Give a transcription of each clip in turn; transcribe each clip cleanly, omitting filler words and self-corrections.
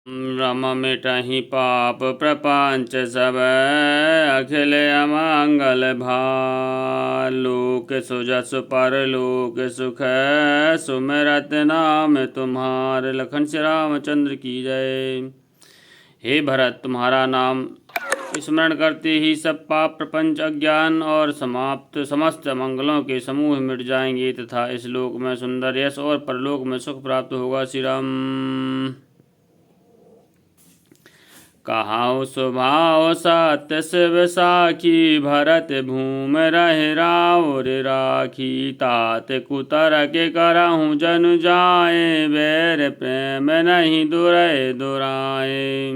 रम मिटहि पाप प्रपंच सब, अखिल अमंगल भार। लोक सुजस परलोक सुख, सुमिरत नाम तुम्हार। लखन श्री रामचंद्र की जय। हे भरत, तुम्हारा नाम स्मरण करते ही सब पाप प्रपंच अज्ञान और समस्त मंगलों के समूह मिट जाएंगे तथा इस लोक में सुंदर यश और परलोक में सुख प्राप्त होगा। श्री राम। कहाउ स्वभाव सत्य शिव साखी, भरत भूम रहे राउर राखी। तात कुतर के करहूँ जनु जाए, बैर प्रेम नहीं दुरै दुराए।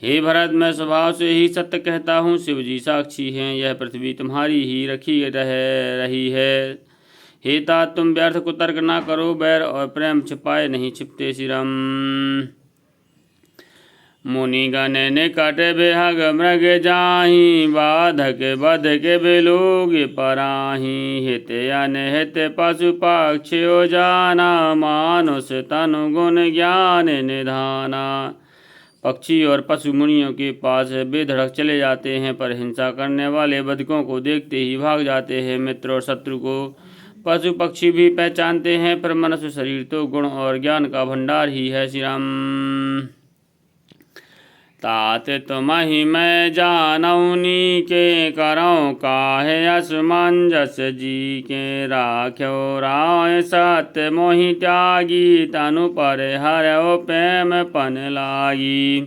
हे भरत, मैं स्वभाव से ही सत्य कहता हूँ, शिव जी साक्षी हैं, यह पृथ्वी तुम्हारी ही रखी रही है। हे तात, तुम व्यर्थ कुतर्क ना करो, बैर और प्रेम छिपाए नहीं छिपते। श्री राम। मुनिगण निकट बेहग मृग जाहि, बाधक बध के बेलोग पराहि। हित अनहित पशु पक्षियो जाना, मानुष तनु गुण ज्ञान निधाना। पक्षी और पशु मुनियों के पास बेधड़क चले जाते हैं, पर हिंसा करने वाले बधकों को देखते ही भाग जाते हैं। मित्र और शत्रु को पशु पक्षी भी पहचानते हैं, पर मनुष्य शरीर तो गुण और ज्ञान का भंडार ही है। श्री राम। तात तुम्हि मैं जानौनी के, करौं काहे असमंजस जी के। राख्यो राय सत्य मोहि त्यागी, तनु पर हरौ प्रेम पन लागी।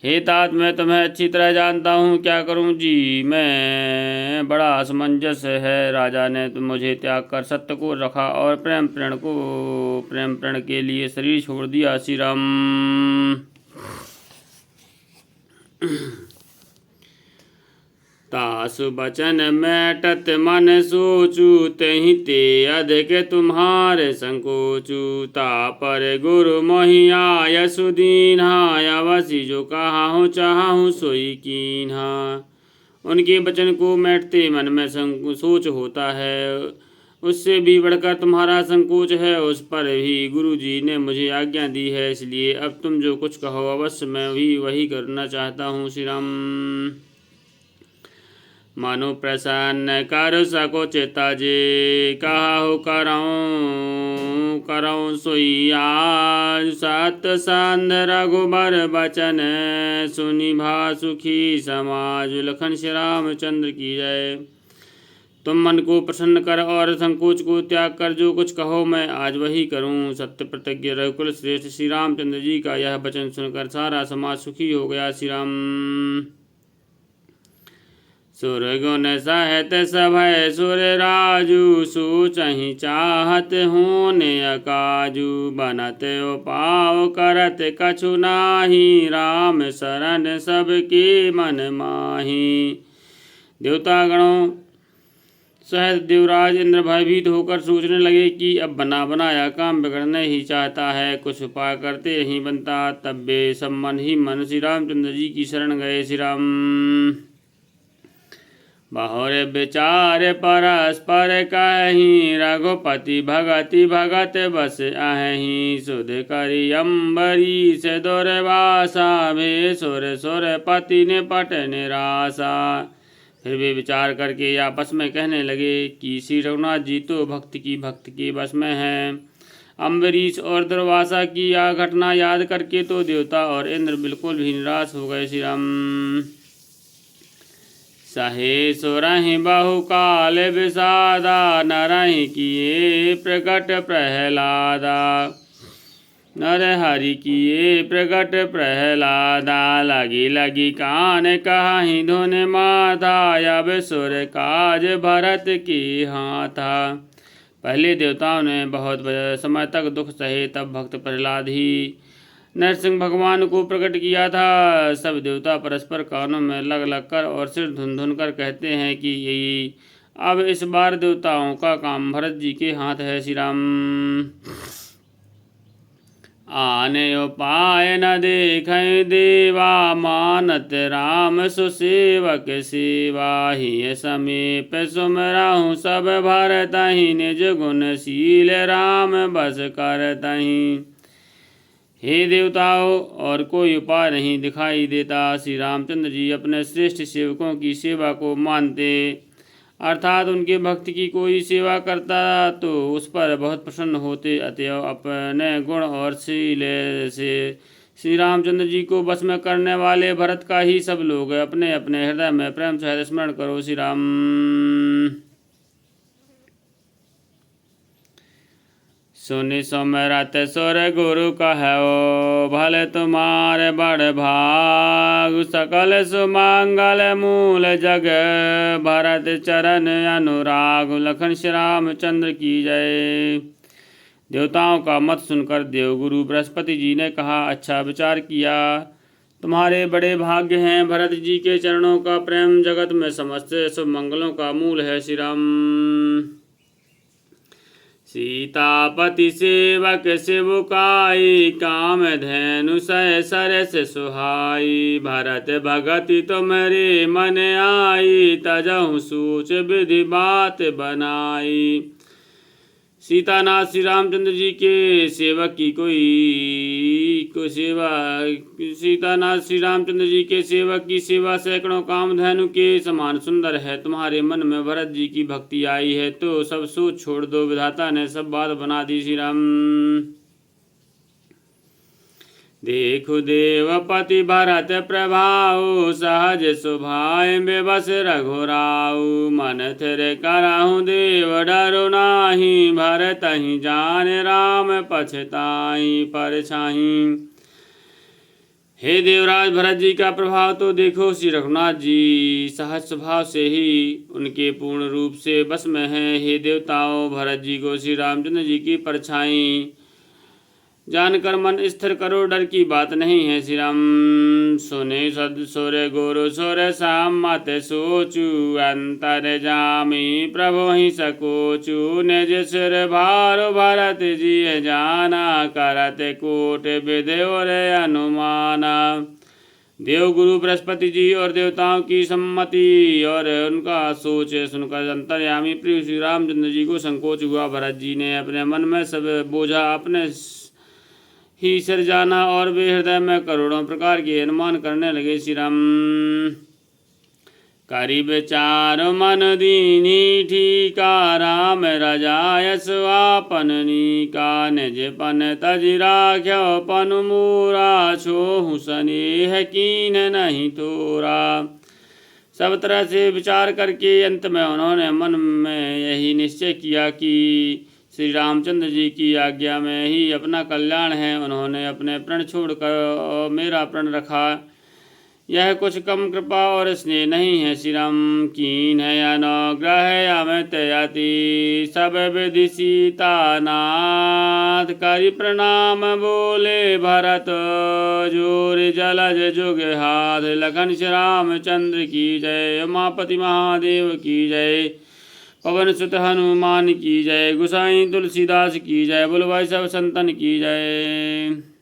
हे तात, मैं तुम्हें अच्छी तरह जानता हूँ, क्या करूँ जी मैं बड़ा असमंजस है। राजा ने मुझे त्याग कर सत्य को रखा और प्रेम प्रण के लिए शरीर छोड़ दिया। श्री राम। तासु बचन मैटत मन सोचू, तहि ते अधिक तुम्हारे संकोचू। तापर गुरु मोहि आयसु दीन्हा, अवसि जो कहाहु चाहूँ सोई कीन्हा। उनके वचन को मैटते मन में सोच होता है, उससे भी बढ़कर तुम्हारा संकोच है। उस पर भी गुरु जी ने मुझे आज्ञा दी है, इसलिए अब तुम जो कुछ कहो अवश्य मैं भी वही करना चाहता हूँ। श्री राम। मनु प्रसन्न कर सको चिता जे, कहाहु करऊँ सोई आज। सत्संध रघुबर बचन, सुनि भा सुखी समाज। लखन श्री रामचंद्र की जय। तुम मन को प्रसन्न कर और संकोच को त्याग कर जो कुछ कहो मैं आज वही करूं। सत्य प्रतिज्ञ रघुकुल श्रेष्ठ श्री रामचंद्र जी का यह वचन सुनकर सारा समाज सुखी हो गया। श्री राम। सुर गुण सहत सभय सुर राजू, सोचहि चाहत होने अकाजू। बनत उपाव करत कछु नाही, राम शरण सबके मन माही। देवतागणों सहित देवराज इंद्र भयभीत होकर सोचने लगे कि अब बना बनाया काम बिगड़ने ही चाहता है, कुछ उपाय करते ही बनता। तब वे सब मन ही मन श्री रामचंद्र जी की शरण गए। श्री राम। बहुर विचार परस्पर कहीं, रघुपति भगति भगत बस अहि। सुध करी अम्बरीश दुर्वासा, भे सुर सुरपति निपट निराशा। फिर वे विचार करके आपस में कहने लगे कि श्री रघुनाथ जी तो भक्त के बस में हैं। अम्बरीश और दुर्वासा की यह घटना याद करके तो देवता और इंद्र बिल्कुल भी निराश हो गए। श्री राम। सहे सुरहि बहु काल विषादा, नरहि किए प्रकट प्रहलादा। नर हरि किए प्रकट प्रहलादा, लगी लगी कान कहाहि धुन माथा। अब सुर काज भरत की हाथा। पहले देवताओं ने बहुत समय तक दुख सहे, तब भक्त प्रहलाद ही नरसिंह भगवान को प्रकट किया था। सब देवता परस्पर कानों में लग लग कर और सिर धुन धुन कर कहते हैं कि यही अब इस बार देवताओं का काम भरत जी के हाथ है। श्री राम। आने उपाय न देखे देवा, मानत राम सुसेवक सेवा। ही समीप सुमरहु सब भरतहि, निज गुणशील राम बस करतहि। हे देवताओं, और कोई उपाय नहीं दिखाई देता। श्री रामचंद्र जी अपने श्रेष्ठ सेवकों की सेवा को मानते, अर्थात उनके भक्त की कोई सेवा करता तो उस पर बहुत प्रसन्न होते। अतएव अपने गुण और शील से श्री रामचंद्र जी को वश में करने वाले भरत का ही सब लोग अपने अपने हृदय में प्रेम सहित स्मरण करो। श्री राम। सुनि सुमिरत सुर गुरु कहओ, भले तुम्हारे बड़ भाग। सकल सुमंगल मूल जग, भरत चरण अनुराग। लखन श्री रामचंद्र की जय। देवताओं का मत सुनकर देवगुरु बृहस्पति जी ने कहा, अच्छा विचार किया, तुम्हारे बड़े भाग्य हैं। भरत जी के चरणों का प्रेम जगत में समस्त शुभ मंगलों का मूल है। श्री राम। सीतापति सेवक सेवकाई, काम धैनु सह सरस सुहाई। भरत भगति तुम्हारे मन आई, तजहु सोच विधि बात बनाई। सीतानाथ श्री रामचंद्र जी के सेवक की सीतानाथ श्री रामचंद्र जी के सेवक की सेवा सैकड़ों कामधेनु के समान सुंदर है। तुम्हारे मन में भरत जी की भक्ति आई है तो सब सोच छोड़ दो। विधाता ने सब बात बना दी। श्री राम। देखो देवपति भरत प्रभाऊ, सहज सुभाय बेबस रघुराऊ। मन थिर करहु देव डरु नाही, भरत ही जान राम पछताई परछाई। हे देवराज, भरत जी का प्रभाव तो देखो। श्री रघुनाथ जी सहज स्वभाव से ही उनके पूर्ण रूप से बस में हैं। हे देवताओं, भरत जी को श्री रामचंद्र जी की परछाई जानकर मन स्थिर करो, डर की बात नहीं है। श्री राम। सुने सद सुर गुरु सुर सामत सोचू, अंतर जामी प्रभु ही सकोचू। निज सिर भार भरत जी जाना, करत कोट विधि और अनुमाना। देवगुरु बृहस्पति जी और देवताओं की सम्मति और उनका सोच सुनकर अंतर्यामी प्रिय श्री रामचंद्र जी को संकोच हुआ। भरत जी ने अपने मन में सब बोझा अपने ही सिर जाना और वे हृदय में करोड़ों प्रकार के अनुमान करने लगे। श्री राम। करी विचार मन दीनी ठीका, राम रजायस आपन नीका। निज पन तज राख्यो पन मूरा, छोहु स्नेह कीन नहीं तोरा। सब तरह से विचार करके अंत में उन्होंने मन में यही निश्चय किया कि श्री रामचंद्र जी की आज्ञा में ही अपना कल्याण है। उन्होंने अपने प्रण छोड़कर मेरा प्रण रखा। यह कुछ कम कृपा और स्नेह नहीं है। श्री राम। कीन है अनुग्रह अमित अति, सब विधि सीता नाथ। करि प्रणाम बोले भरत, जोर जलज जुग हाथ। लखन श्री रामचंद्र की जय, उमापति महादेव की जय। पवन सुत हनुमान की जय, गोसाई तुलसीदास की जय। बोलो भाई सब संतन की जय।